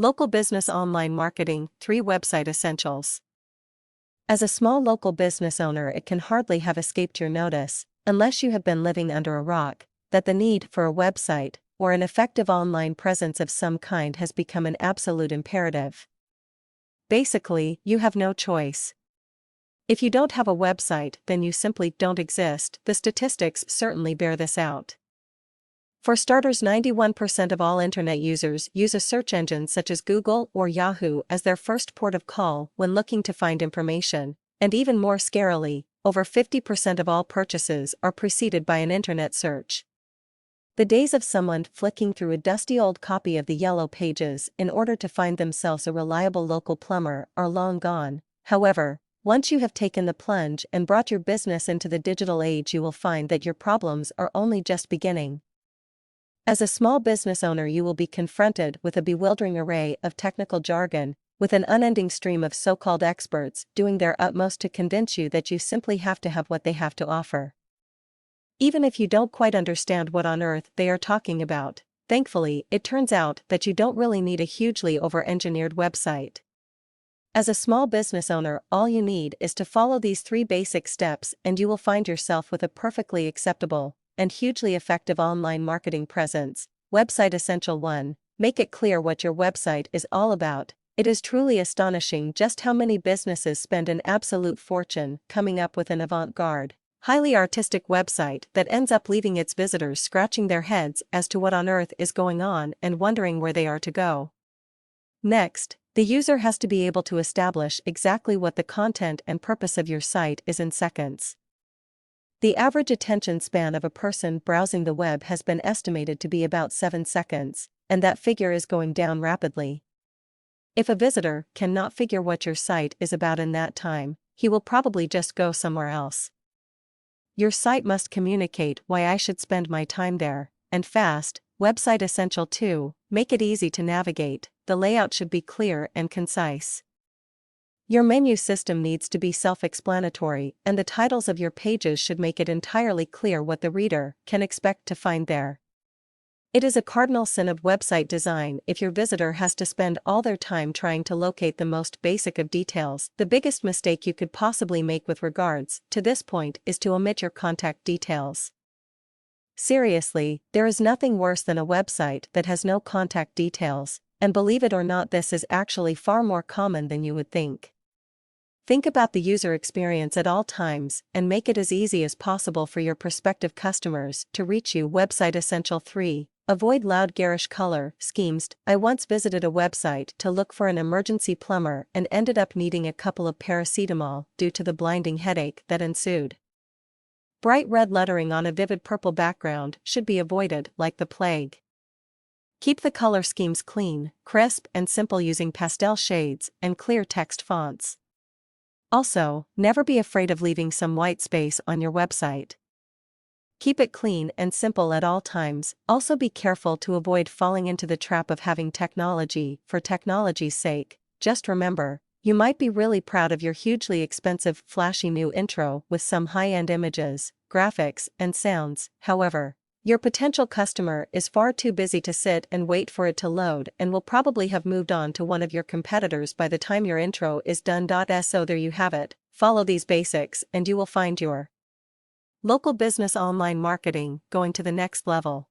Local business online marketing, 3 website essentials. As a small local business owner, it can hardly have escaped your notice, unless you have been living under a rock, that the need for a website or an effective online presence of some kind has become an absolute imperative. Basically, you have no choice. If you don't have a website, then you simply don't exist. The statistics certainly bear this out. For starters, 91% of all internet users use a search engine such as Google or Yahoo as their first port of call when looking to find information, and even more scarily, over 50% of all purchases are preceded by an internet search. The days of someone flicking through a dusty old copy of the Yellow Pages in order to find themselves a reliable local plumber are long gone. However, once you have taken the plunge and brought your business into the digital age, you will find that your problems are only just beginning. As a small business owner, you will be confronted with a bewildering array of technical jargon, with an unending stream of so-called experts doing their utmost to convince you that you simply have to have what they have to offer. Even if you don't quite understand what on earth they are talking about, thankfully, it turns out that you don't really need a hugely over-engineered website. As a small business owner, all you need is to follow these 3 basic steps and you will find yourself with a perfectly acceptable and hugely effective online marketing presence. Website Essential 1. Make it clear what your website is all about. It is truly astonishing just how many businesses spend an absolute fortune coming up with an avant-garde, highly artistic website that ends up leaving its visitors scratching their heads as to what on earth is going on and wondering where they are to go. Next, the user has to be able to establish exactly what the content and purpose of your site is in seconds. The average attention span of a person browsing the web has been estimated to be about 7 seconds, and that figure is going down rapidly. If a visitor cannot figure what your site is about in that time, he will probably just go somewhere else. Your site must communicate why I should spend my time there, and fast. Website Essential 2. Make it easy to navigate. The layout should be clear and concise. Your menu system needs to be self-explanatory, and the titles of your pages should make it entirely clear what the reader can expect to find there. It is a cardinal sin of website design if your visitor has to spend all their time trying to locate the most basic of details. The biggest mistake you could possibly make with regards to this point is to omit your contact details. Seriously, there is nothing worse than a website that has no contact details, and believe it or not, this is actually far more common than you would think. Think about the user experience at all times and make it as easy as possible for your prospective customers to reach you. Website Essential 3. Avoid loud garish color schemes. I once visited a website to look for an emergency plumber and ended up needing a couple of paracetamol due to the blinding headache that ensued. Bright red lettering on a vivid purple background should be avoided like the plague. Keep the color schemes clean, crisp, and simple using pastel shades and clear text fonts. Also, never be afraid of leaving some white space on your website. Keep it clean and simple at all times. Also be careful to avoid falling into the trap of having technology for technology's sake. Just remember, you might be really proud of your hugely expensive, flashy new intro with some high-end images, graphics, and sounds. However, your potential customer is far too busy to sit and wait for it to load and will probably have moved on to one of your competitors by the time your intro is done. So there you have it. Follow these basics and you will find your local business online marketing going to the next level.